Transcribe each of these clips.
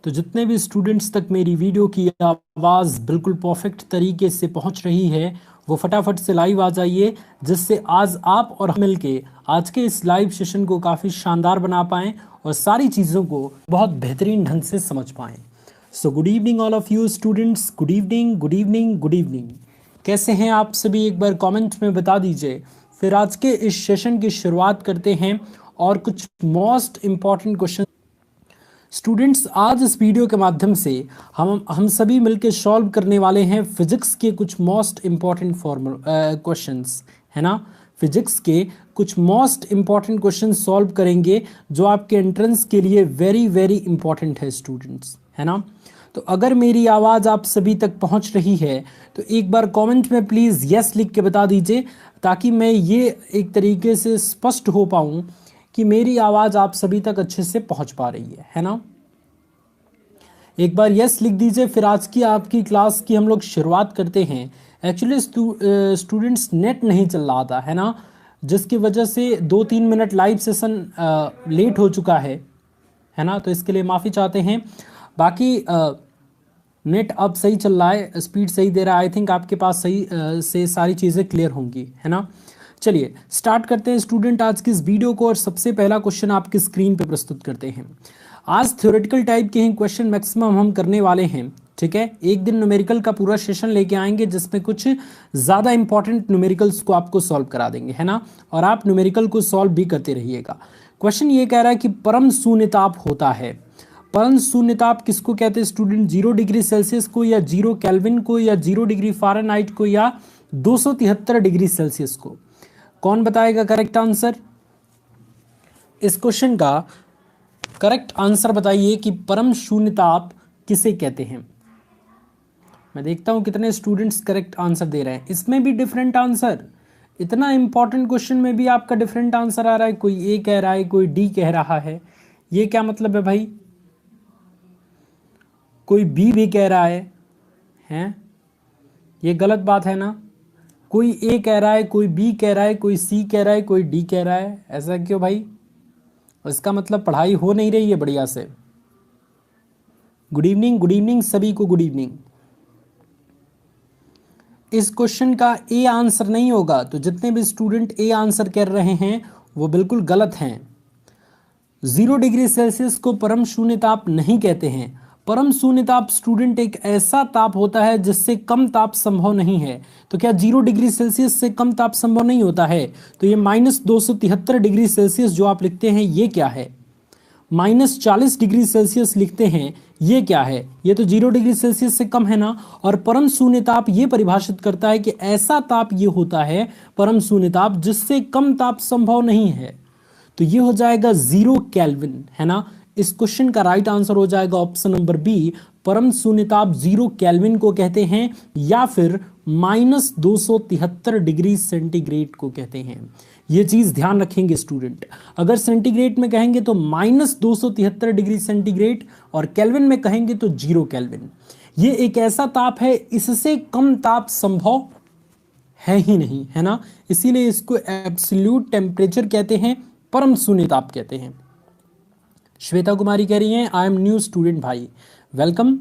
तो जितने भी स्टूडेंट्स तक मेरी वीडियो की आवाज़ बिल्कुल परफेक्ट तरीके से पहुंच रही है वो फटाफट से लाइव आ जाइए, जिससे आज आप और हम मिलके आज के इस लाइव सेशन को काफ़ी शानदार बना पाएँ और सारी चीज़ों को बहुत बेहतरीन ढंग से समझ पाएँ। So good evening all of you students, good evening, good evening, good evening. कैसे हैं आप सभी, एक बार कमेंट में बता दीजिए। फिर आज के इस सेशन की शुरुआत करते हैं और कुछ मोस्ट इम्पॉर्टेंट क्वेश्चन स्टूडेंट्स आज इस वीडियो के माध्यम से हम सभी मिलकर सॉल्व करने वाले हैं फिजिक्स के कुछ मोस्ट इम्पॉर्टेंट क्वेश्चंस, है ना। फिजिक्स के कुछ मोस्ट इम्पॉर्टेंट क्वेश्चन सॉल्व करेंगे जो आपके एंट्रेंस के लिए वेरी वेरी इंपॉर्टेंट है स्टूडेंट्स, है ना। तो अगर मेरी आवाज़ आप सभी तक पहुंच रही है तो एक बार कमेंट में प्लीज़ यस लिख के बता दीजिए, ताकि मैं ये एक तरीके से स्पष्ट हो पाऊँ कि मेरी आवाज़ आप सभी तक अच्छे से पहुंच पा रही है ना। एक बार यस लिख दीजिए। फिर आज की आपकी क्लास की हम लोग शुरुआत करते हैं। एक्चुअली स्टूडेंट्स नेट नहीं चल रहा था, है ना, जिसकी वजह से 2-3 मिनट लाइव सेशन लेट हो चुका है ना। तो इसके लिए माफ़ी चाहते हैं। बाकी नेट अब सही चल रहा है, स्पीड सही दे रहा है। आई थिंक आपके पास सही से सारी चीज़ें क्लियर होंगी, है ना। चलिए स्टार्ट करते हैं स्टूडेंट आज की इस वीडियो को, और सबसे पहला क्वेश्चन आपकी स्क्रीन पे प्रस्तुत करते हैं। आज थ्योरेटिकल टाइप के ही क्वेश्चन मैक्सिमम हम करने वाले हैं, ठीक है। एक दिन न्यूमेरिकल का पूरा सेशन लेके आएंगे जिसमें कुछ ज़्यादा इंपॉर्टेंट न्यूमेरिकल्स को आपको सॉल्व करा देंगे, है ना। और आप न्यूमेरिकल को सॉल्व भी करते रहिएगा। क्वेश्चन ये कह रहा है कि परम शून्यताप होता है। परम शून्यताप किसको कहते हैं स्टूडेंट? 0 डिग्री सेल्सियस को, या 0 केल्विन को, या 0 डिग्री फ़ारेनहाइट को, या 273 डिग्री सेल्सियस को? कौन बताएगा करेक्ट आंसर? इस क्वेश्चन का करेक्ट आंसर बताइए कि परम शून्यताप किसे कहते हैं। मैं देखता हूं कितने स्टूडेंट्स करेक्ट आंसर दे रहे हैं। इसमें भी डिफरेंट आंसर, इतना इंपॉर्टेंट क्वेश्चन में भी आपका डिफरेंट आंसर आ रहा है। कोई ए कह रहा है, कोई डी कह रहा है। ये क्या मतलब है भाई? कोई बी भी कह रहा है? ये गलत बात है ना। कोई ए कह रहा है, कोई बी कह रहा है, कोई सी कह रहा है, कोई डी कह रहा है। ऐसा क्यों भाई? इसका मतलब पढ़ाई हो नहीं रही है बढ़िया से। गुड इवनिंग, गुड इवनिंग सभी को, गुड इवनिंग। इस क्वेश्चन का ए आंसर नहीं होगा, तो जितने भी स्टूडेंट ए आंसर कर रहे हैं वो बिल्कुल गलत हैं। 0 डिग्री सेल्सियस को परम शून्यताप नहीं कहते हैं। परम शून्यताप स्टूडेंट एक ऐसा ताप होता है जिससे कम ताप संभव नहीं है। तो क्या 0 डिग्री सेल्सियस से कम ताप संभव नहीं होता है? तो ये -273 डिग्री सेल्सियस जो आप लिखते हैं ये क्या है? -40 डिग्री सेल्सियस लिखते हैं ये क्या है? ये तो 0 डिग्री सेल्सियस से कम है ना। और परम शून्यताप ये परिभाषित करता है कि ऐसा ताप ये होता है परम शून्यताप जिससे कम ताप संभव नहीं है। तो ये हो जाएगा 0 केल्विन, है ना। इस क्वेश्चन का राइट आंसर हो जाएगा ऑप्शन नंबर बी, परम शून्यताप 0 केल्विन को कहते हैं, या फिर -273 डिग्री सेंटीग्रेड को कहते हैं। ये चीज ध्यान रखेंगे स्टूडेंट। अगर सेंटीग्रेड में कहेंगे तो -273 डिग्री सेंटीग्रेड, और केल्विन में कहेंगे तो 0 केल्विन। ये एक ऐसा ताप है, इससे कम ताप संभव है ही नहीं, है ना। इसीलिए इसको एब्सोल्यूट टेम्परेचर कहते हैं, परम शून्यताप कहते हैं। श्वेता कुमारी कह रही हैं आई एम न्यू स्टूडेंट भाई, वेलकम।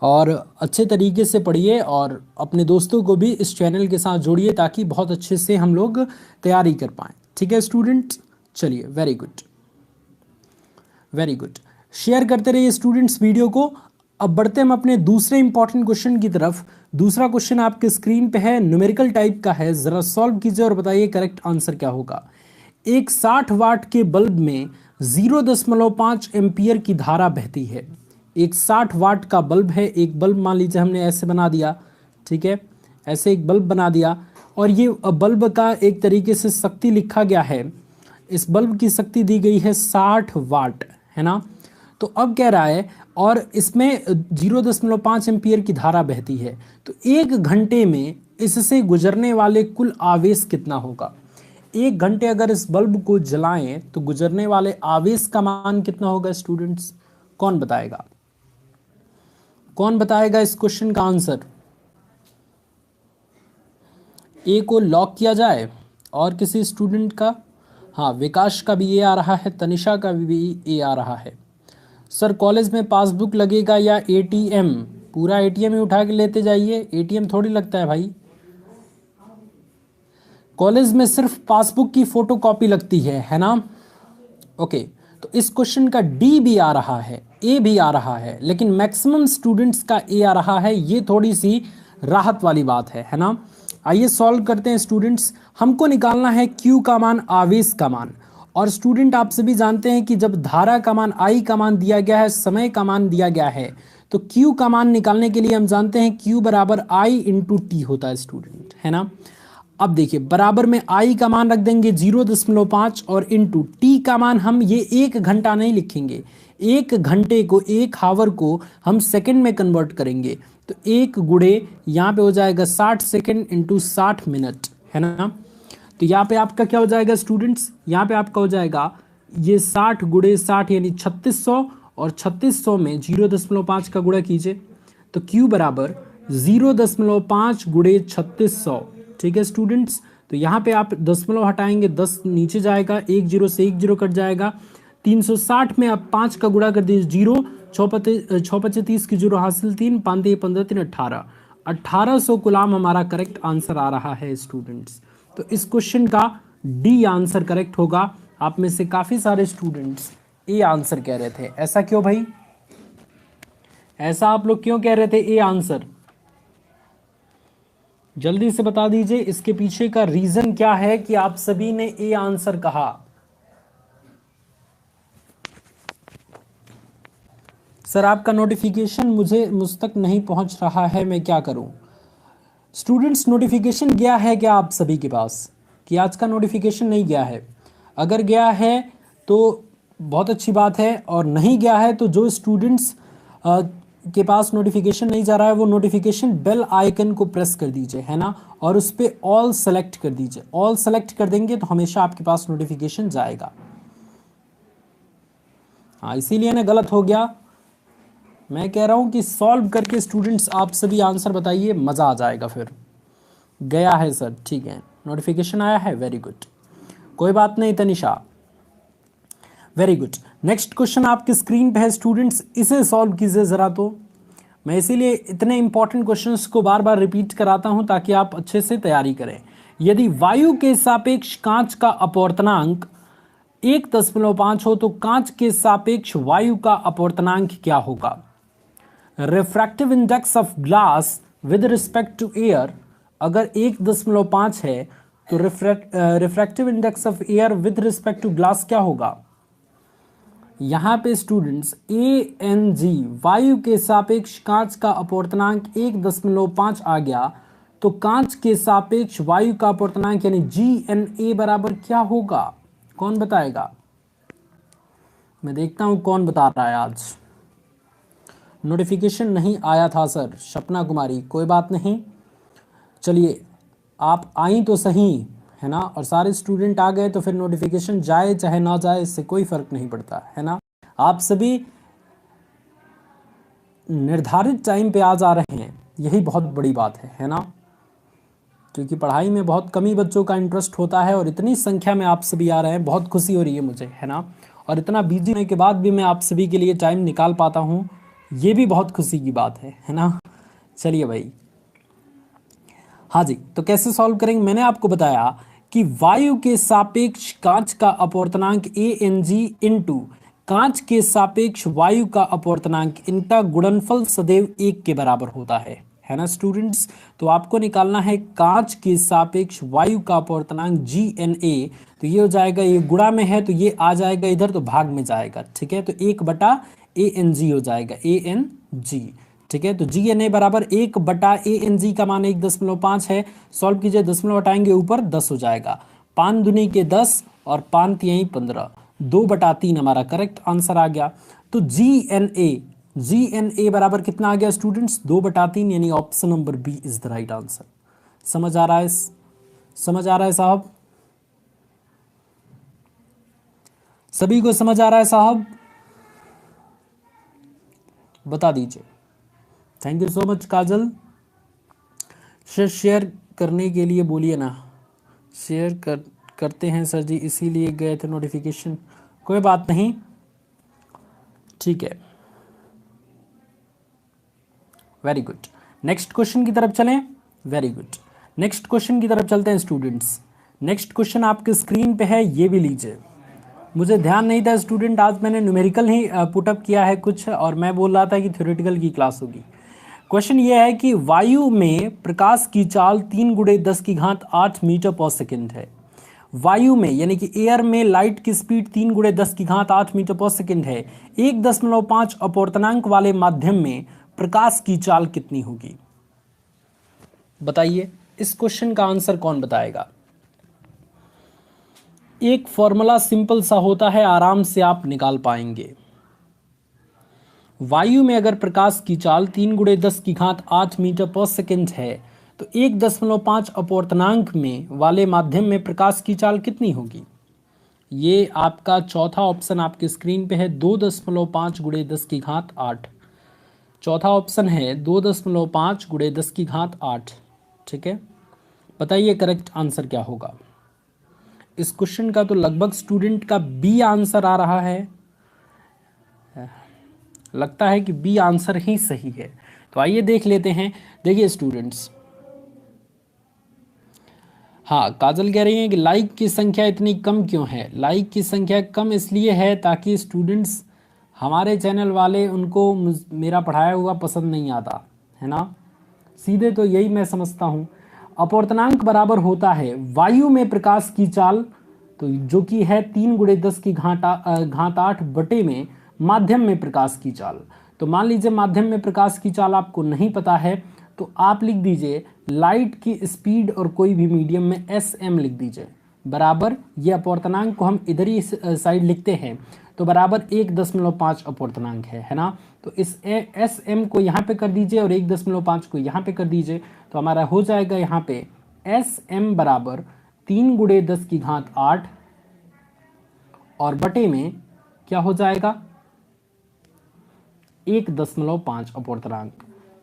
और अच्छे तरीके से पढ़िए और अपने दोस्तों को भी इस चैनल के साथ जोड़िए ताकि बहुत अच्छे से हम लोग तैयारी कर पाएँ, ठीक है स्टूडेंट। चलिए very good, very good. Share करते रहिए स्टूडेंट्स वीडियो को। अब बढ़ते हम अपने दूसरे इंपॉर्टेंट क्वेश्चन की तरफ। दूसरा क्वेश्चन आपके स्क्रीन पे है, न्यूमेरिकल टाइप का है। ज़रा सॉल्व कीजिए और बताइए करेक्ट आंसर क्या होगा। एक 60 वाट के बल्ब में 0.5 एम्पियर की धारा बहती है। एक 60 वाट का बल्ब है। एक बल्ब मान लीजिए हमने ऐसे बना दिया, ठीक है, ऐसे एक बल्ब बना दिया, और ये बल्ब का एक तरीके से शक्ति लिखा गया है। इस बल्ब की शक्ति दी गई है 60 वाट, है ना। तो अब कह रहा है, और इसमें 0.5 एम्पियर की धारा बहती है, तो 1 घंटे में इससे गुजरने वाले कुल आवेश कितना होगा? 1 घंटे अगर इस बल्ब को जलाएं तो गुजरने वाले आवेश का मान कितना होगा स्टूडेंट्स? कौन बताएगा? कौन बताएगा इस क्वेश्चन का आंसर? ए को लॉक किया जाए, और किसी स्टूडेंट का? हाँ, विकास का भी ए आ रहा है, तनिषा का भी ए आ रहा है। सर कॉलेज में पासबुक लगेगा या एटीएम? पूरा एटीएम ही उठा के लेते जाइए, एटीएम थोड़ी लगता है भाई। कॉलेज में सिर्फ पासबुक की फोटोकॉपी लगती है ना? ओके, तो इस क्वेश्चन का डी भी आ रहा है, ए भी आ रहा है, लेकिन मैक्सिमम स्टूडेंट्स का ए आ रहा है। ये थोड़ी सी राहत वाली बात है ना? आइए सॉल्व करते हैं स्टूडेंट्स। हमको निकालना है क्यू का मान, आवेश का मान। और स्टूडेंट आप सभी जानते हैं कि जब धारा का मान, आई का मान दिया गया है, समय का मान दिया गया है, तो क्यू का मान निकालने के लिए हम जानते हैं क्यू बराबर आई इंटू टी होता है स्टूडेंट, है ना? अब देखिए, बराबर में आई का मान रख देंगे 0.5 और इंटू टी का मान हम ये 1 घंटा नहीं लिखेंगे, 1 घंटे को, 1 हावर को हम सेकंड में कन्वर्ट करेंगे। तो 1 गुणे यहाँ पे हो जाएगा 60 सेकंड इंटू 60 मिनट, है ना? तो यहाँ पे आपका क्या हो जाएगा स्टूडेंट्स? यहाँ पे आपका हो जाएगा ये 60 गुणे 60 यानी 3600, और 3600 में 0.5 का गुणा कीजिए, तो Q बराबर 0.5 गुणे 3600। ठीक है स्टूडेंट्स, तो यहाँ पे आप दशमलव हटाएंगे, 10 नीचे जाएगा, 1 जीरो से 1 जीरो कट जाएगा। 360 में आप 5 का गुणा कर दीजिए, 0 6 पचे 30 की जीरो हासिल, 3 5 15 3 18, 1800 गुलाम हमारा करेक्ट आंसर आ रहा है स्टूडेंट्स। तो इस क्वेश्चन का डी आंसर करेक्ट होगा। आप में से काफी सारे स्टूडेंट्स ए आंसर कह रहे थे, ऐसा क्यों भाई? ऐसा आप लोग क्यों कह रहे थे ए आंसर? जल्दी से बता दीजिए, इसके पीछे का रीजन क्या है कि आप सभी ने ए आंसर कहा? सर आपका नोटिफिकेशन मुझ तक नहीं पहुंच रहा है, मैं क्या करूं? स्टूडेंट्स नोटिफिकेशन गया है क्या आप सभी के पास कि आज का नोटिफिकेशन नहीं गया है? अगर गया है तो बहुत अच्छी बात है, और नहीं गया है तो जो स्टूडेंट्स के पास नोटिफिकेशन नहीं जा रहा है वो नोटिफिकेशन बेल आइकन को प्रेस कर दीजिए, है ना? और उस पर ऑल सेलेक्ट कर दीजिए। ऑल सेलेक्ट कर देंगे तो हमेशा आपके पास नोटिफिकेशन जाएगा। हाँ, इसीलिए ना गलत हो गया। मैं कह रहा हूं कि सॉल्व करके स्टूडेंट्स आप सभी आंसर बताइए, मजा आ जाएगा। फिर गया है सर, ठीक है, नोटिफिकेशन आया है, वेरी गुड, कोई बात नहीं Tanisha, very good. Next question आपकी स्क्रीन पे है स्टूडेंट्स, इसे सॉल्व कीजिए जरा। तो मैं इसीलिए इतने इंपॉर्टेंट क्वेश्चंस को बार बार रिपीट कराता हूं ताकि आप अच्छे से तैयारी करें। यदि वायु के सापेक्ष कांच का अपवर्तनांक 1.5 हो तो कांच के सापेक्ष वायु का अपवर्तनांक क्या होगा? Refractive index of glass with respect to air अगर 1.5 है तो refractive index of air with respect to glass क्या होगा? यहां पे स्टूडेंट्स ANG वायु के सापेक्ष कांच का अपवर्तनांक 1.5 आ गया, तो कांच के सापेक्ष वायु का अपवर्तनांक यानी GNA बराबर क्या होगा? कौन बताएगा? मैं देखता हूं कौन बता रहा है। आज नोटिफिकेशन नहीं आया था सर, सपना कुमारी, कोई बात नहीं, चलिए आप आई तो सही, है ना? और सारे स्टूडेंट आ गए तो फिर नोटिफिकेशन जाए चाहे ना जाए इससे कोई फर्क नहीं पड़ता, है ना? आप सभी निर्धारित टाइम पे आ जा रहे हैं, यही बहुत बड़ी बात है ना? क्योंकि पढ़ाई में बहुत कम ही बच्चों का इंटरेस्ट होता है और इतनी संख्या में आप सभी आ रहे हैं, बहुत खुशी हो रही है मुझे, है ना? और इतना बिजी होने के बाद भी मैं आप सभी के लिए टाइम निकाल पाता हूँ, ये भी बहुत खुशी की बात है ना? चलिए भाई, हाँ जी, तो कैसे सॉल्व करेंगे? मैंने आपको बताया कि वायु के सापेक्ष कांच का अपवर्तनांक ANG इंटू कांच के सापेक्ष वायु का अपवर्तनांक, इनका गुणनफल सदैव 1 के बराबर होता है ना स्टूडेंट्स? तो आपको निकालना है कांच के सापेक्ष वायु का अपवर्तनांक GNA, तो ये हो जाएगा, ये गुणा में है तो ये आ जाएगा इधर, तो भाग में जाएगा, ठीक है? तो 1/ANG हो जाएगा, ANG, ठीक है? तो GNA बराबर 1/ANG का मान 1.5 है। सॉल्व कीजिए, दशमलव हटाएंगे ऊपर 10 हो जाएगा, 5 दूनी के 10 और 5 तिहाई 15, 2/3 हमारा करेक्ट आंसर आ गया। तो GNA बराबर कितना आ गया स्टूडेंट्स? 2/3, यानी option number B is the right answer. समझ आ रहा है? समझ आ रहा है साहब? सभी को समझ आ रहा है साहब? बता दीजिए। Thank you so much Kajal. Share करने के लिए बोलिए ना, शेयर करते हैं सर जी, इसीलिए गए थे नोटिफिकेशन, कोई बात नहीं, ठीक है, वेरी गुड। नेक्स्ट क्वेश्चन की तरफ चलें। वेरी गुड, नेक्स्ट क्वेश्चन की तरफ चलते हैं स्टूडेंट्स। नेक्स्ट क्वेश्चन आपके स्क्रीन पे है, ये भी लीजिए। मुझे ध्यान नहीं था स्टूडेंट, आज मैंने न्यूमेरिकल ही पुटअप किया है कुछ, और मैं बोल रहा था कि थ्योरेटिकल की क्लास होगी। क्वेश्चन ये है कि वायु में प्रकाश की चाल 3 × 10⁸ मीटर पर सेकेंड है। वायु में यानी कि एयर में लाइट की स्पीड 3 × 10⁸ मीटर पर सेकेंड है। 1.5 अपवर्तनांक वाले माध्यम में प्रकाश की चाल कितनी होगी? बताइए, इस क्वेश्चन का आंसर कौन बताएगा? एक फॉर्मूला सिंपल सा होता है, आराम से आप निकाल पाएंगे। वायु में अगर प्रकाश की चाल 3 × 10⁸ मीटर पर सेकेंड है तो 1.5 अपवर्तनांक में वाले माध्यम में प्रकाश की चाल कितनी होगी? ये आपका चौथा ऑप्शन आपके स्क्रीन पे है, 2.5 × 10⁸। चौथा ऑप्शन है 2.5 × 10⁸। ठीक है, बताइए करेक्ट आंसर क्या होगा? इस क्वेश्चन का तो लगभग स्टूडेंट का बी आंसर आ रहा है, लगता है कि बी आंसर ही सही है। तो आइए देख लेते हैं। देखिए स्टूडेंट्स, हाँ, काजल कह रही हैं कि लाइक की संख्या इतनी कम क्यों है? लाइक की संख्या कम इसलिए है ताकि स्टूडेंट्स, हमारे चैनल वाले, उनको मेरा पढ़ाया हुआ पसंद नहीं आता है ना, सीधे तो यही मैं समझता हूँ। अपवर्तनांक बराबर होता है वायु में प्रकाश की चाल, तो जो कि है 3 × 10⁸ बटे में माध्यम में प्रकाश की चाल। तो मान लीजिए माध्यम में प्रकाश की चाल आपको नहीं पता है, तो आप लिख दीजिए लाइट की स्पीड और कोई भी मीडियम में sm लिख दीजिए, बराबर ये अपवर्तनांक को हम इधर ही साइड लिखते हैं, तो बराबर 1.5 अपवर्तनांक है ना। तो इस sm को यहाँ पे कर दीजिए और 1.5 को यहाँ पे कर दीजिए, तो हमारा हो जाएगा यहाँ पे sm बराबर 3 × 10⁸ और बटे में क्या हो जाएगा 1.5 अपवर्तनांक।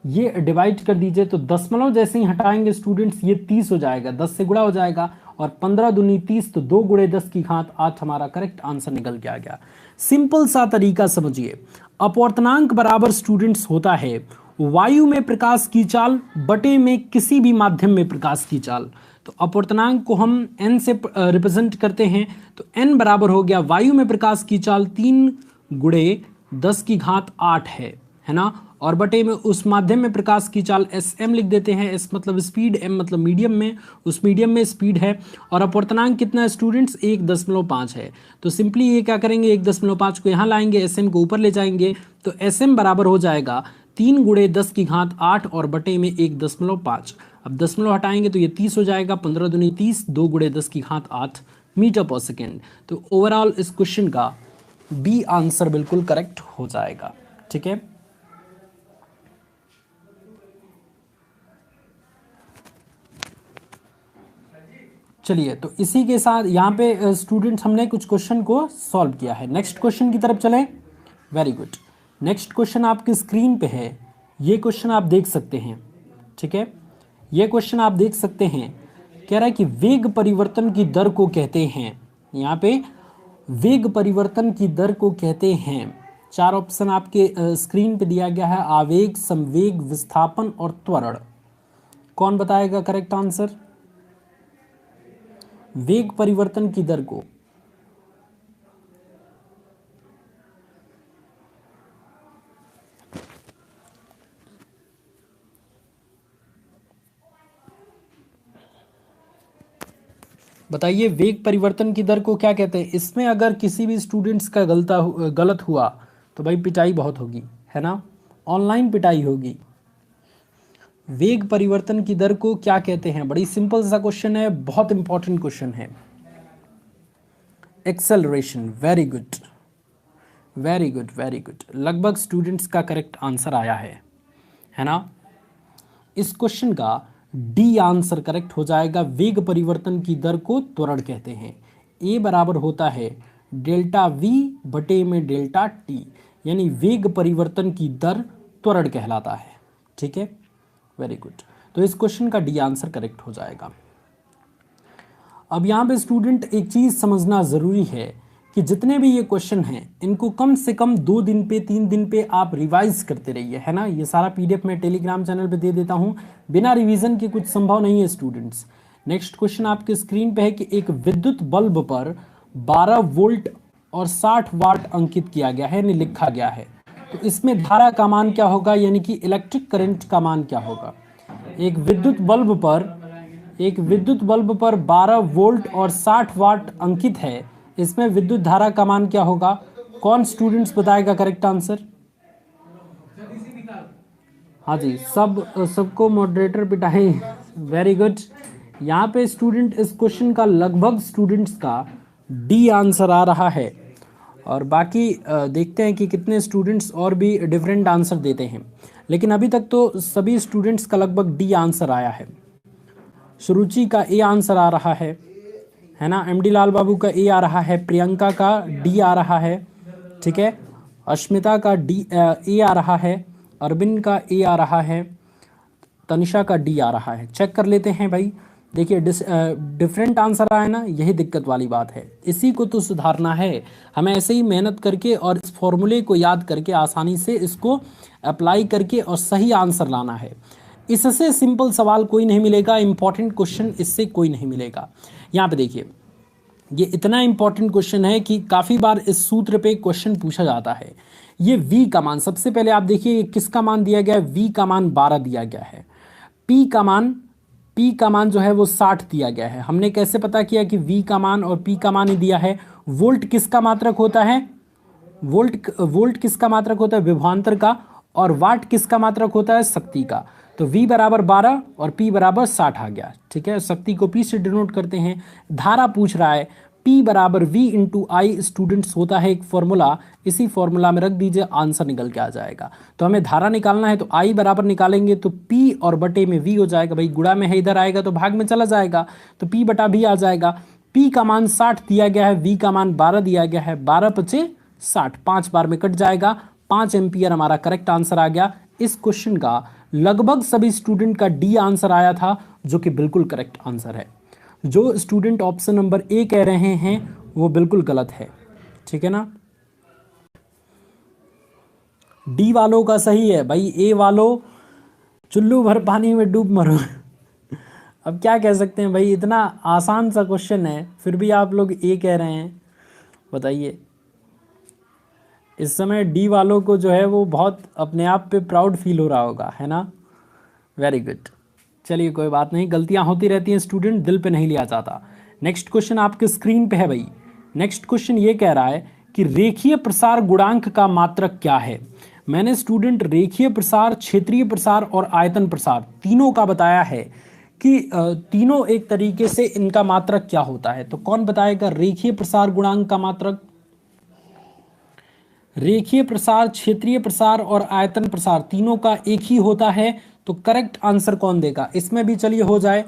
ये डिवाइड कर दीजिए, तो दशमलव जैसे ही हटाएंगे स्टूडेंट्स ये 30 हो जाएगा, 10 से गुणा हो जाएगा, और 15 दूनी 30, तो 2 × 10⁸ हमारा करेक्ट आंसर निकल के आ गया। सिंपल सा तरीका समझिए, अपवर्तनांक बराबर स्टूडेंट्स होता है वायु में प्रकाश की चाल बटे में किसी भी माध्यम में प्रकाश की चाल। तो अपवर्तनांक को हम n से रिप्रेजेंट करते हैं, तो n बराबर हो गया वायु में प्रकाश की चाल 3 × 10⁸ है ना, और बटे में उस माध्यम में प्रकाश की चाल sm लिख देते हैं। s मतलब स्पीड, m मतलब मीडियम में, उस मीडियम में स्पीड है, और अपवर्तनांक कितना है स्टूडेंट्स 1.5 है। तो सिंपली ये क्या करेंगे, 1.5 को यहाँ लाएंगे, sm को ऊपर ले जाएंगे, तो sm बराबर हो जाएगा 3 × 10⁸ और बटे में 1.5। अब दशमलव हटाएंगे तो ये 30 हो जाएगा, 15 दूनी 30, 2 × 10⁸ मीटर पर सेकेंड। तो ओवरऑल इस क्वेश्चन का बी आंसर बिल्कुल करेक्ट हो जाएगा। ठीक है, चलिए, तो इसी के साथ यहाँ पे स्टूडेंट्स हमने कुछ क्वेश्चन को सॉल्व किया है। नेक्स्ट क्वेश्चन की तरफ चलें। वेरी गुड, नेक्स्ट क्वेश्चन आपकी स्क्रीन पे है, ये क्वेश्चन आप देख सकते हैं। ठीक है, ये क्वेश्चन आप देख सकते हैं, कह रहा है कि वेग परिवर्तन की दर को कहते हैं, यहाँ पे वेग परिवर्तन की दर को कहते हैं। 4 ऑप्शन आपके स्क्रीन पे दिया गया है, आवेग, संवेग, विस्थापन और त्वरण। कौन बताएगा करेक्ट आंसर? वेग परिवर्तन की दर को बताइए, वेग परिवर्तन की दर को क्या कहते हैं? इसमें अगर किसी भी स्टूडेंट्स का गलत हुआ तो भाई पिटाई बहुत होगी, है ना, ऑनलाइन पिटाई होगी। वेग परिवर्तन की दर को क्या कहते हैं? बड़ी सिंपल सा क्वेश्चन है, बहुत इंपॉर्टेंट क्वेश्चन है। Acceleration. Very good, very good, very good, लगभग स्टूडेंट्स का करेक्ट आंसर आया है ना। इस क्वेश्चन का डी आंसर करेक्ट हो जाएगा। वेग परिवर्तन की दर को त्वरण कहते हैं। ए बराबर होता है डेल्टा वी बटे में डेल्टा टी, यानी वेग परिवर्तन की दर त्वरण कहलाता है। ठीक है, वेरी गुड, तो इस क्वेश्चन का डी आंसर करेक्ट हो जाएगा। अब यहाँ पे स्टूडेंट एक चीज समझना जरूरी है कि जितने भी ये क्वेश्चन हैं इनको कम से कम 2 दिन पे 3 दिन पे आप रिवाइज करते रहिए, है ना। ये सारा पीडीएफ मैं टेलीग्राम चैनल पे दे देता हूँ, बिना रिवीजन के कुछ संभव नहीं है स्टूडेंट्स। नेक्स्ट क्वेश्चन आपके स्क्रीन पे है कि एक विद्युत बल्ब पर 12 वोल्ट और 60 वाट अंकित किया गया है, यानी लिखा गया है, तो इसमें धारा का मान क्या होगा, यानी कि इलेक्ट्रिक करंट का मान क्या होगा। एक विद्युत बल्ब पर 12 वोल्ट और 60 वाट अंकित है, इसमें विद्युत धारा का मान क्या होगा। कौन स्टूडेंट्स बताएगा करेक्ट आंसर। हाँ जी, सबको मॉडरेटर पिटाई, वेरी गुड। यहाँ पे स्टूडेंट इस क्वेश्चन का लगभग स्टूडेंट्स का डी आंसर आ रहा है, और बाकी देखते हैं कि कितने स्टूडेंट्स और भी डिफरेंट आंसर देते हैं, लेकिन अभी तक तो सभी स्टूडेंट्स का लगभग डी आंसर आया है। सुरुचि का ए आंसर आ रहा है ना, एमडी लाल बाबू का ए आ रहा है, प्रियंका का डी आ रहा है, ठीक है, अश्मिता का डी ए आ रहा है, अरविंद का ए आ रहा है, तनिषा का डी आ रहा है। चेक कर लेते हैं भाई, देखिए डिफरेंट आंसर आया ना, यही दिक्कत वाली बात है, इसी को तो सुधारना है हमें। ऐसे ही मेहनत करके और इस फॉर्मूले को याद करके आसानी से इसको अप्लाई करके और सही आंसर लाना है। इससे सिंपल सवाल कोई नहीं मिलेगा, इंपॉर्टेंट क्वेश्चन इससे कोई नहीं मिलेगा। यहाँ पे देखिए, ये इतना इंपॉर्टेंट क्वेश्चन है कि काफ़ी बार इस सूत्र पे क्वेश्चन पूछा जाता है। ये v का मान, सबसे पहले आप देखिए किसका मान दिया गया है, v का मान 12 दिया गया है, p का मान जो है वो 60 दिया गया है। हमने कैसे पता किया कि v का मान और p का मान ही दिया है। वोल्ट किसका मात्रक होता है, वोल्ट किसका मात्रक होता है, विभवांतर का, और वाट किसका मात्रक होता है, शक्ति का। तो v बराबर 12 और p बराबर 60 आ गया, ठीक है। शक्ति को p से डिनोट करते हैं। धारा पूछ रहा है, P बराबर V इंटू आई स्टूडेंट्स होता है एक फॉर्मूला, इसी फॉर्मूला में रख दीजिए, आंसर निकल के आ जाएगा। तो हमें धारा निकालना है, तो I बराबर निकालेंगे तो P और बटे में V हो जाएगा, भाई गुणा में है, इधर आएगा तो भाग में चला जाएगा, तो P बटा V आ जाएगा। P का मान 60 दिया गया है, V का मान 12 दिया गया है, 12 पचे 60, 5 बार में कट जाएगा, 5 एम्पियर हमारा करेक्ट आंसर आ गया। इस क्वेश्चन का लगभग सभी स्टूडेंट का डी आंसर आया था, जो कि बिल्कुल करेक्ट आंसर है। जो स्टूडेंट ऑप्शन नंबर ए कह रहे हैं वो बिल्कुल गलत है, ठीक है ना। डी वालों का सही है भाई, ए वालों चुल्लू भर पानी में डूब मरो। अब क्या कह सकते हैं भाई, इतना आसान सा क्वेश्चन है फिर भी आप लोग ए कह रहे हैं, बताइए। इस समय डी वालों को जो है वो बहुत अपने आप पे प्राउड फील हो रहा होगा, है ना। वेरी गुड, चलिए कोई बात नहीं, गलतियां होती रहती हैं स्टूडेंट, दिल पे नहीं लिया जाता। नेक्स्ट क्वेश्चन आपके स्क्रीन पे है भाई। नेक्स्ट क्वेश्चन ये कह रहा है कि रेखीय प्रसार गुणांक का मात्रक क्या है। मैंने स्टूडेंट रेखीय प्रसार, क्षेत्रीय प्रसार और आयतन प्रसार तीनों का बताया है कि तीनों एक तरीके से इनका मात्रक क्या होता है। तो कौन बताएगा रेखीय प्रसार गुणांक का मात्रक। रेखीय प्रसार, क्षेत्रीय प्रसार और आयतन प्रसार तीनों का एक ही होता है, तो करेक्ट आंसर कौन देगा। इसमें भी चलिए हो जाए,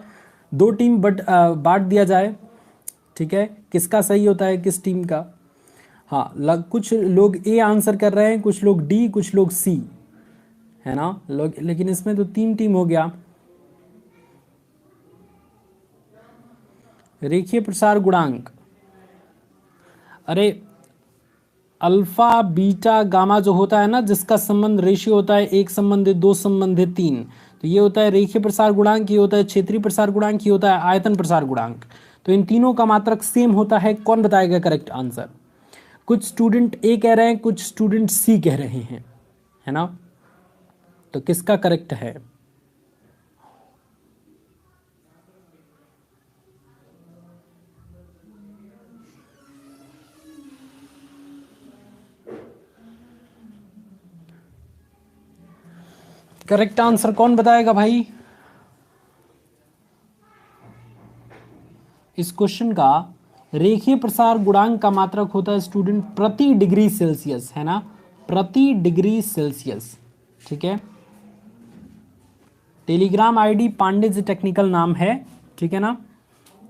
2 टीम बांट दिया जाए, ठीक है, किसका सही होता है किस टीम का। हाँ, कुछ लोग ए आंसर कर रहे हैं, कुछ लोग डी, कुछ लोग सी, है ना। लेकिन इसमें तो 3 टीम हो गया। रेखीय प्रसार गुणांक, अरे अल्फा बीटा गामा जो होता है ना, जिसका संबंध रेशियो होता है 1 संबंधित 2 संबंधित 3, तो ये होता है रेखीय प्रसार गुणांक, ये होता है क्षेत्रीय प्रसार गुणांक, ये होता है आयतन प्रसार गुणांक। तो इन तीनों का मात्रक सेम होता है। कौन बताएगा करेक्ट आंसर। कुछ स्टूडेंट ए कह रहे हैं, कुछ स्टूडेंट सी कह रहे हैं, है ना। तो किसका करेक्ट है। करेक्ट आंसर कौन बताएगा भाई। इस क्वेश्चन का रेखीय प्रसार गुणांक का मात्रक होता है स्टूडेंट प्रति डिग्री सेल्सियस, है ना, प्रति डिग्री सेल्सियस, ठीक है। Telegram ID Pandey ji technical नाम है, ठीक है ना।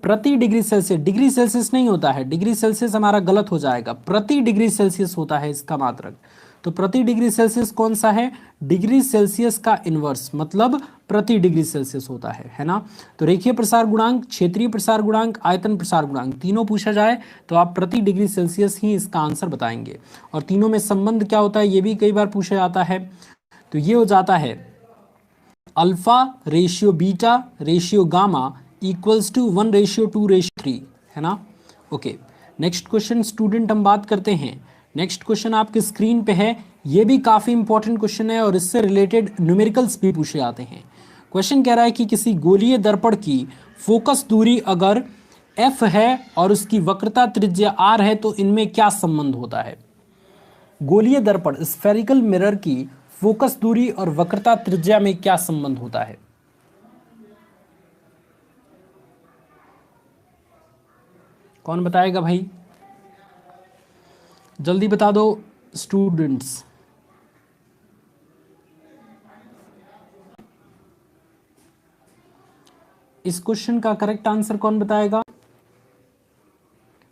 प्रति डिग्री सेल्सियस, डिग्री सेल्सियस नहीं होता है, डिग्री सेल्सियस हमारा गलत हो जाएगा, प्रति डिग्री सेल्सियस होता है इसका मात्रक। तो प्रति डिग्री सेल्सियस कौन सा है? डिग्री सेल्सियस का इनवर्स, मतलब प्रति डिग्री सेल्सियस होता है ना। तो रेखीय प्रसार गुणांक, क्षेत्रीय प्रसार गुणांक, आयतन प्रसार गुणांक, तीनों पूछा जाए तो आप प्रति डिग्री सेल्सियस ही इसका आंसर बताएंगे। और तीनों में संबंध क्या होता है ये भी कई बार पूछा जाता है। तो ये हो जाता है alpha ratio beta ratio gamma equals to 1:2:3, है ना। ओके, नेक्स्ट क्वेश्चन स्टूडेंट हम बात करते हैं। नेक्स्ट क्वेश्चन आपके स्क्रीन पे है, ये भी काफी इंपॉर्टेंट क्वेश्चन है और इससे रिलेटेड न्यूमेरिकल्स भी पूछे जाते हैं। क्वेश्चन कह रहा है कि किसी गोलीय दर्पण की फोकस दूरी अगर f है और उसकी वक्रता त्रिज्या r है तो इनमें क्या संबंध होता है? गोलीय दर्पण स्फेरिकल मिरर की फोकस दूरी और वक्रता त्रिज्या में क्या संबंध होता है? कौन बताएगा भाई? जल्दी बता दो स्टूडेंट्स। इस क्वेश्चन का करेक्ट आंसर कौन बताएगा?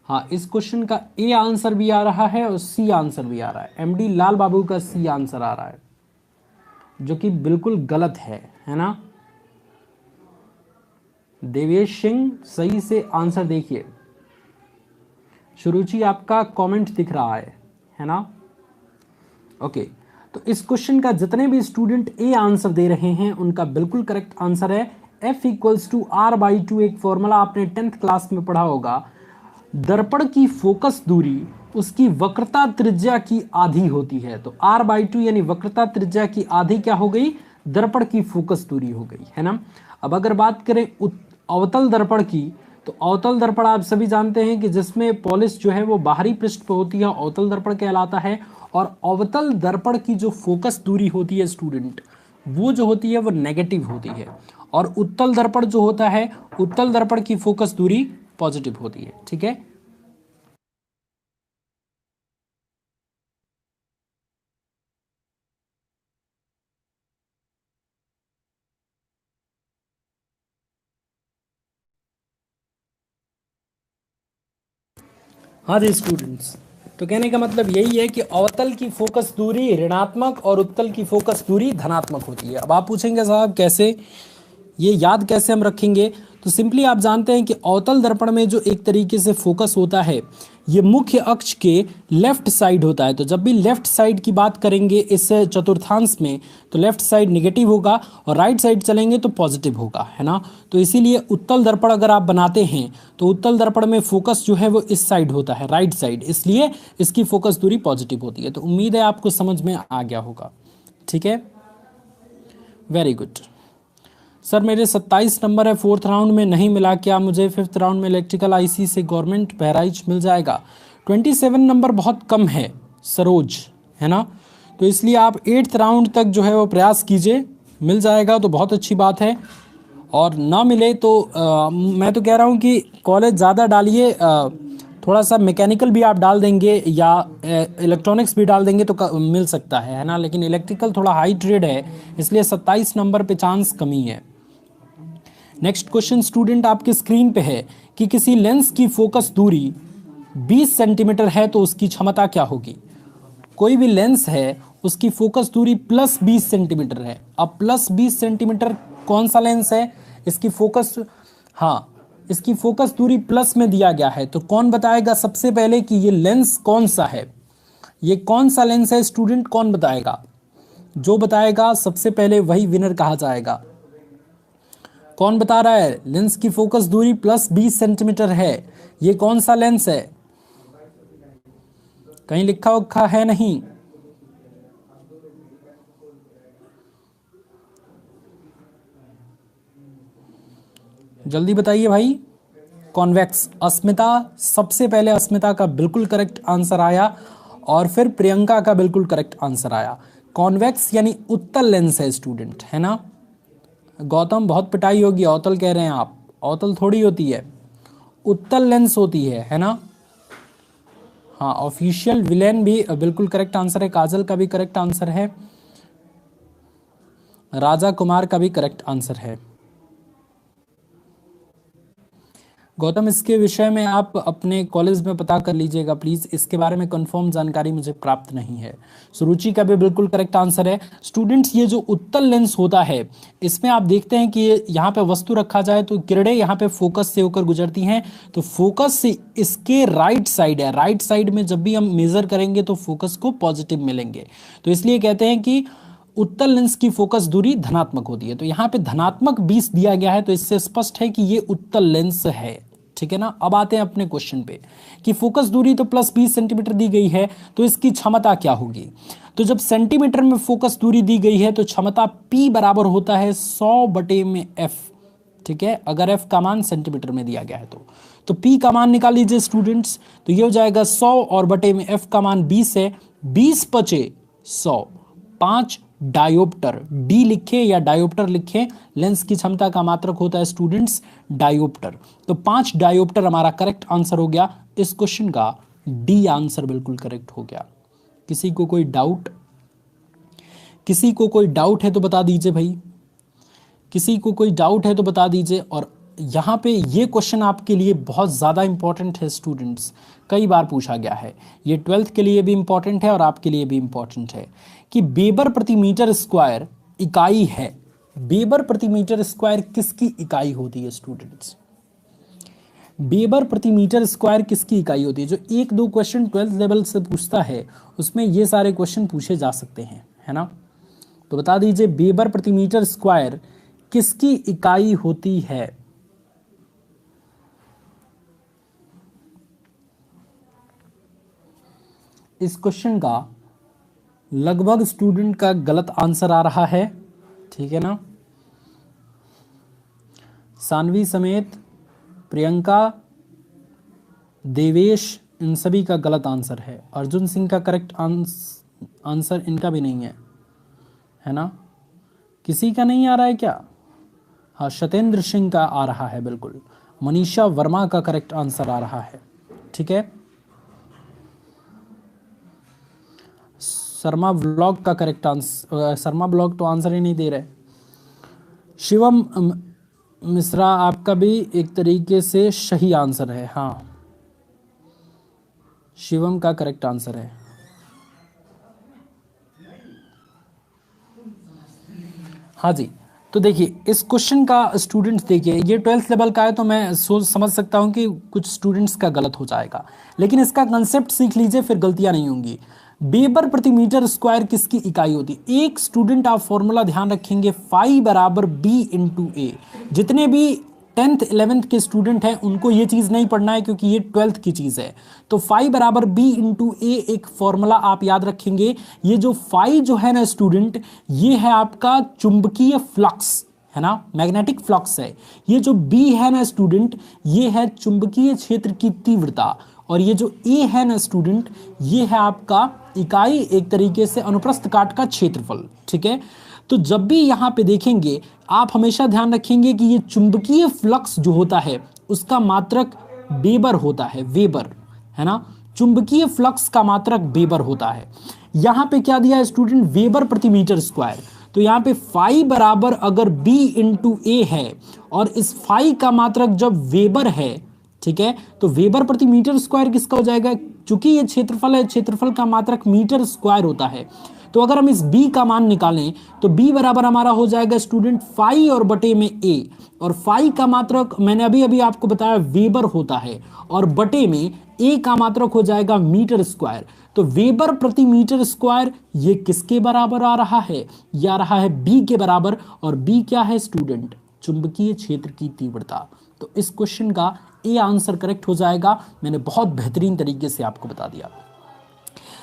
हाँ, इस क्वेश्चन का ए आंसर भी आ रहा है और सी आंसर भी आ रहा है। एमडी लाल बाबू का सी आंसर आ रहा है, जो कि बिल्कुल गलत है ना। देवेश सिंह सही से आंसर देखिए। सुरुचि आपका कमेंट दिख रहा है ना। ओके, तो इस क्वेश्चन का जितने भी स्टूडेंट ए आंसर दे रहे हैं उनका बिल्कुल करेक्ट आंसर है F इक्वल्स टू R/2। एक फॉर्मूला आपने 10th क्लास में पढ़ा होगा। दर्पण की फोकस दूरी उसकी वक्रता त्रिज्या की आधी होती है। तो R/2 यानी वक्रता त्रिज्या की आधी क्या हो गई? दर्पण की फोकस दूरी हो गई, है ना। अब अगर बात करें अवतल दर्पण की, तो अवतल दर्पण आप सभी जानते हैं कि जिसमें पॉलिश जो है वो बाहरी पृष्ठ पर होती है, अवतल दर्पण कहलाता है। और अवतल दर्पण की जो फोकस दूरी होती है स्टूडेंट, वो जो होती है वो नेगेटिव होती है। और उत्तल दर्पण जो होता है, उत्तल दर्पण की फोकस दूरी पॉजिटिव होती है, ठीक है। हाँ जी स्टूडेंट्स, तो कहने का मतलब यही है कि अवतल की फोकस दूरी ऋणात्मक और उत्तल की फोकस दूरी धनात्मक होती है। अब आप पूछेंगे साहब कैसे, ये याद कैसे हम रखेंगे? तो सिंपली आप जानते हैं कि अवतल दर्पण में जो एक तरीके से फोकस होता है, ये मुख्य अक्ष के लेफ्ट साइड होता है। तो जब भी लेफ्ट साइड की बात करेंगे इस चतुर्थांश में, तो लेफ्ट साइड नेगेटिव होगा और राइट साइड चलेंगे तो पॉजिटिव होगा, है ना। तो इसीलिए उत्तल दर्पण अगर आप बनाते हैं तो उत्तल दर्पण में फोकस जो है वो इस साइड होता है, राइट साइड, इसलिए इसकी फोकस दूरी पॉजिटिव होती है। तो उम्मीद है आपको समझ में आ गया होगा, ठीक है, वेरी गुड। सर मेरे 27 नंबर है, 4th राउंड में नहीं मिला, क्या मुझे 5th राउंड में इलेक्ट्रिकल आईसी से गवर्नमेंट बहराइच मिल जाएगा? 27 नंबर बहुत कम है सरोज, है ना। तो इसलिए आप 8th राउंड तक जो है वो प्रयास कीजिए, मिल जाएगा तो बहुत अच्छी बात है। और ना मिले तो मैं तो कह रहा हूँ कि कॉलेज ज़्यादा डालिए, थोड़ा सा मैकेनिकल भी आप डाल देंगे या इलेक्ट्रॉनिक्स भी डाल देंगे तो मिल सकता है ना। लेकिन इलेक्ट्रिकल थोड़ा हाई ट्रेड है, इसलिए 27 नंबर पे चांस कमी है। नेक्स्ट क्वेश्चन स्टूडेंट आपके स्क्रीन पे है कि किसी लेंस की फोकस दूरी 20 सेंटीमीटर है तो उसकी क्षमता क्या होगी? कोई भी लेंस है उसकी फोकस दूरी प्लस 20 सेंटीमीटर है। अब प्लस 20 सेंटीमीटर कौन सा लेंस है? इसकी फोकस, हाँ, इसकी फोकस दूरी प्लस में दिया गया है। तो कौन बताएगा सबसे पहले कि ये लेंस कौन सा है? ये कौन सा लेंस है स्टूडेंट, कौन बताएगा? जो बताएगा सबसे पहले वही विनर कहा जाएगा। कौन बता रहा है? लेंस की फोकस दूरी प्लस 20 सेंटीमीटर है, ये कौन सा लेंस है? कहीं लिखा उखा है नहीं? जल्दी बताइए भाई। कॉन्वेक्स, अस्मिता, सबसे पहले अस्मिता का बिल्कुल करेक्ट आंसर आया और फिर प्रियंका का बिल्कुल करेक्ट आंसर आया। कॉन्वेक्स यानी उत्तल लेंस है स्टूडेंट, है ना। गौतम बहुत पिटाई होगी, अवतल कह रहे हैं आप, अवतल थोड़ी होती है, उत्तल लेंस होती है ना। हाँ, ऑफिशियल विलेन भी बिल्कुल करेक्ट आंसर है, काजल का भी करेक्ट आंसर है, राजा कुमार का भी करेक्ट आंसर है। गौतम, इसके विषय में आप अपने कॉलेज में पता कर लीजिएगा प्लीज, इसके बारे में कंफर्म जानकारी मुझे प्राप्त नहीं है। सुरुचि का भी बिल्कुल करेक्ट आंसर है। स्टूडेंट्स, ये जो उत्तल लेंस होता है, इसमें आप देखते हैं कि यहाँ पे वस्तु रखा जाए तो किरणें यहाँ पे फोकस से होकर गुजरती हैं, तो फोकस से इसके राइट साइड है, राइट साइड में जब भी हम मेजर करेंगे तो फोकस को पॉजिटिव मिलेंगे, तो इसलिए कहते हैं कि उत्तल लेंस की फोकस दूरी धनात्मक होती है। तो यहाँ पे धनात्मक 20 दिया गया है, तो इससे स्पष्ट है कि ये उत्तल लेंस है। ठीक है ना। अब आते हैं अपने क्वेश्चन पे कि फोकस दूरी तो प्लस 20 सेंटीमीटर दी गई है, तो इसकी क्षमता क्या होगी। तो जब सेंटीमीटर में फोकस दूरी दी गई है तो क्षमता P बराबर होता है 100 बटे में F। ठीक है, अगर F का मान सेंटीमीटर में दिया गया है तो P का मान निकाल लीजिए स्टूडेंट्स। तो ये हो जाएगा 100 और बटे में F का मान 20 है, 20 पचे 100, 5 डायोप्टर, डी लिखे या डायोप्टर लिखे, लेंस की क्षमता का मात्रक होता है स्टूडेंट्स डायोप्टर। तो 5 डायोप्टर हमारा करेक्ट आंसर हो गया। इस क्वेश्चन का डी आंसर बिल्कुल करेक्ट हो गया। किसी को कोई डाउट, किसी को कोई डाउट है तो बता दीजिए भाई, किसी को कोई डाउट है तो बता दीजिए। और यहाँ पे ये क्वेश्चन आपके लिए बहुत ज़्यादा इंपॉर्टेंट है स्टूडेंट्स, कई बार पूछा गया है, ये 12th के लिए भी इंपॉर्टेंट है और आपके लिए भी इंपॉर्टेंट है कि वेबर प्रति मीटर स्क्वायर इकाई है। वेबर प्रति मीटर स्क्वायर किसकी इकाई होती है स्टूडेंट्स। वेबर प्रति मीटर स्क्वायर किसकी इकाई होती है। जो 1-2 क्वेश्चन 12th लेवल से पूछता है उसमें ये सारे क्वेश्चन पूछे जा सकते हैं, है ना। तो बता दीजिए वेबर प्रति मीटर स्क्वायर किसकी इकाई होती है। इस क्वेश्चन का लगभग स्टूडेंट का गलत आंसर आ रहा है, ठीक है ना। सानवी समेत प्रियंका, देवेश, इन सभी का गलत आंसर है। अर्जुन सिंह का करेक्ट आंसर इनका भी नहीं है ना। किसी का नहीं आ रहा है क्या। हाँ, सत्येंद्र सिंह का आ रहा है बिल्कुल। मनीषा वर्मा का करेक्ट आंसर आ रहा है, ठीक है। शर्मा ब्लॉग का करेक्ट आंसर, शर्मा ब्लॉग तो आंसर ही नहीं दे रहे। शिवम मिश्रा आपका भी एक तरीके से सही आंसर है, हाँ, शिवम का करेक्ट आंसर है। हाँ जी, तो देखिए इस क्वेश्चन का स्टूडेंट्स, देखिए ये 12th लेवल का है तो मैं सोच समझ सकता हूँ कि कुछ स्टूडेंट्स का गलत हो जाएगा, लेकिन इसका कंसेप्ट सीख लीजिए फिर गलतियां नहीं होंगी। वेबर प्रति मीटर स्क्वायर किसकी इकाई होती है। एक स्टूडेंट आप फॉर्मूला ध्यान रखेंगे, फाई बराबर बी इंटू ए। जितने भी 10th 11th के स्टूडेंट हैं उनको ये चीज़ नहीं पढ़ना है क्योंकि ये 12th की चीज़ है। तो फाई बराबर बी इंटू ए एक फॉर्मूला आप याद रखेंगे। ये जो फाई जो है ना स्टूडेंट, ये है आपका चुंबकीय फ्लक्स, है ना, मैग्नेटिक फ्लक्स है। ये जो बी है ना स्टूडेंट, ये है चुंबकीय क्षेत्र की तीव्रता, और ये जो ए है ना स्टूडेंट, ये है आपका इकाई, एक तरीके से अनुप्रस्थ काट का क्षेत्रफल, ठीक है। तो जब भी यहाँ पे देखेंगे आप हमेशा ध्यान रखेंगे कि ये चुंबकीय फ्लक्स जो होता है उसका मात्रक वेबर होता है, वेबर, है ना। चुंबकीय फ्लक्स का मात्रक वेबर होता है। यहाँ पे क्या दिया है स्टूडेंट, वेबर प्रति मीटर स्क्वायर। तो यहाँ पे फाई बराबर अगर बी इंटू ए है और इस फाई का मात्रक जब वेबर है, ठीक है, तो वेबर प्रति मीटर स्क्वायर किसका हो जाएगा, चूंकि ये क्षेत्रफल है, क्षेत्रफल का मात्रक मीटर स्क्वायर होता है। तो अगर हम इस b का मान निकालें तो b बराबर हमारा हो जाएगा स्टूडेंट फाई और बटे में a, और फाई का मात्रक मैंने अभी अभी आपको बताया वेबर होता है, और बटे में a का मात्रक हो जाएगा मीटर स्क्वायर। तो वेबर प्रति मीटर स्क्वायर ये किसके बराबर आ रहा है, ये आ रहा है b के बराबर, और b क्या है स्टूडेंट, चुंबकीय क्षेत्र की तीव्रता। तो इस क्वेश्चन का ए आंसर करेक्ट हो जाएगा। मैंने बहुत बेहतरीन तरीके से आपको बता दिया।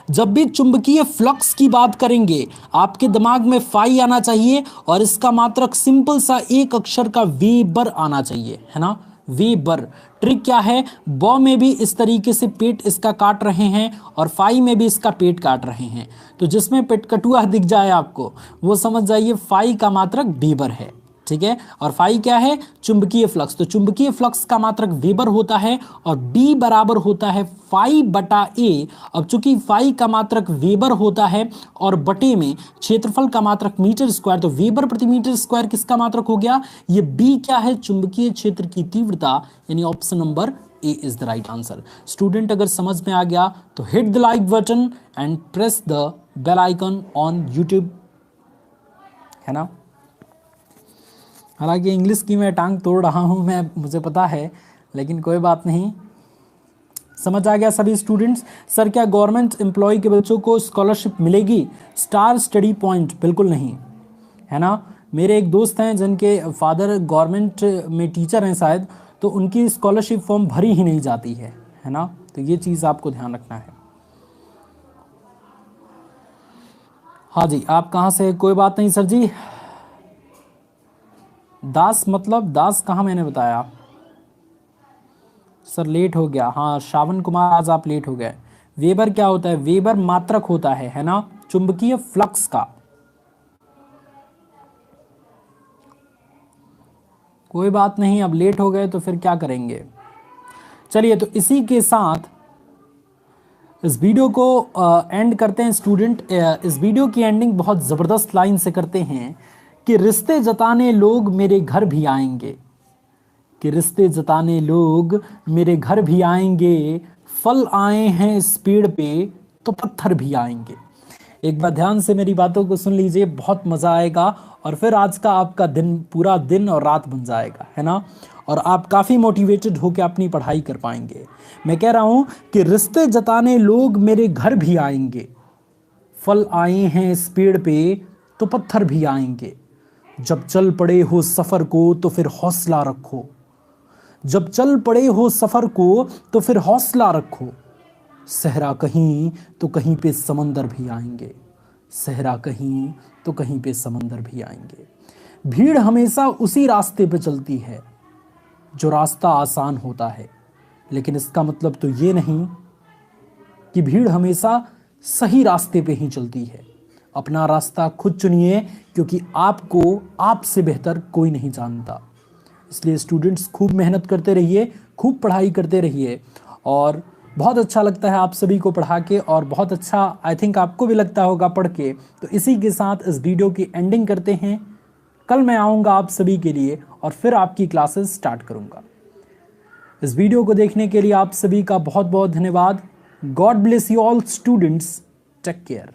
जब भी चुंबकीय फ्लक्स की बात करेंगे आपके दिमाग में फाई आना चाहिए और इसका मात्रक सिंपल सा एक अक्षर का वेबर आना चाहिए, है ना, वेबर। ट्रिक क्या है, बॉ में भी इस तरीके से पेट इसका काट रहे हैं और फाई में भी इसका पेट काट रहे हैं, तो जिसमें पेट कटुआ दिख जाए आपको वो समझ जाइए फाई का मात्रक वेबर है, ठीक है। और फाई क्या है? चुंबकीय फ्लक्स। तो चुंबकीय फ्लक्स का मात्रक वेबर होता है और बी बराबर होता है फाई बटा ए। अब चूंकि फाई का मात्रक वेबर होता है और बटे में क्षेत्रफल का मात्रक मीटर स्क्वायर, तो वेबर प्रति मीटर स्क्वायर किसका मात्रक हो गया? ये बी क्या है? चुंबकीय क्षेत्र की तीव्रता, यानी option number A is the right answer. Student अगर समझ में आ गया तो hit the like button and press the bell icon on YouTube, है ना। हालांकि इंग्लिश की मैं टांग तोड़ रहा हूं, मैं, मुझे पता है, लेकिन कोई बात नहीं। समझ आ गया सभी स्टूडेंट्स? सर क्या गवर्नमेंट एम्प्लॉय के बच्चों को स्कॉलरशिप मिलेगी? स्टार स्टडी पॉइंट बिल्कुल नहीं, है ना। मेरे एक दोस्त हैं जिनके फादर गवर्नमेंट में टीचर हैं शायद, तो उनकी स्कॉलरशिप फॉर्म भरी ही नहीं जाती है ना। तो ये चीज़ आपको ध्यान रखना है। हाँ जी, आप कहाँ से? कोई बात नहीं सर जी। दास मतलब दास कहाँ मैंने बताया? सर लेट हो गया, हाँ श्रावण कुमार आज आप लेट हो गए। वेबर क्या होता है? वेबर मात्रक होता है ना, चुंबकीय फ्लक्स का। कोई बात नहीं, अब लेट हो गए तो फिर क्या करेंगे। चलिए, तो इसी के साथ इस वीडियो को एंड करते हैं स्टूडेंट। इस वीडियो की एंडिंग बहुत ज़बरदस्त लाइन से करते हैं कि रिश्ते जताने लोग मेरे घर भी आएंगे, कि रिश्ते जताने लोग मेरे घर भी आएंगे, फल आए हैं इस पेड़ पे तो पत्थर भी आएंगे। एक बार ध्यान से मेरी बातों को सुन लीजिए, बहुत मज़ा आएगा और फिर आज का आपका दिन पूरा दिन और रात बन जाएगा, है ना। और आप काफ़ी मोटिवेटेड होकर अपनी पढ़ाई कर पाएंगे। मैं कह रहा हूँ कि रिश्ते जताने लोग मेरे घर भी आएंगे, फल आए हैं इस पेड़ पे तो पत्थर भी आएंगे, जब चल पड़े हो सफ़र को तो फिर हौसला रखो, जब चल पड़े हो सफ़र को तो फिर हौसला रखो, सहरा कहीं तो कहीं पे समंदर भी आएंगे, सहरा कहीं तो कहीं पे समंदर भी आएंगे। भीड़ हमेशा उसी रास्ते पे चलती है जो रास्ता आसान होता है, लेकिन इसका मतलब तो ये नहीं कि भीड़ हमेशा सही रास्ते पे ही चलती है। अपना रास्ता खुद चुनिए, क्योंकि आपको आपसे बेहतर कोई नहीं जानता। इसलिए स्टूडेंट्स खूब मेहनत करते रहिए, खूब पढ़ाई करते रहिए। और बहुत अच्छा लगता है आप सभी को पढ़ा के, और बहुत अच्छा आई थिंक आपको भी लगता होगा पढ़ के। तो इसी के साथ इस वीडियो की एंडिंग करते हैं। कल मैं आऊँगा आप सभी के लिए और फिर आपकी क्लासेस स्टार्ट करूँगा। इस वीडियो को देखने के लिए आप सभी का बहुत बहुत धन्यवाद। God bless you all students, take care.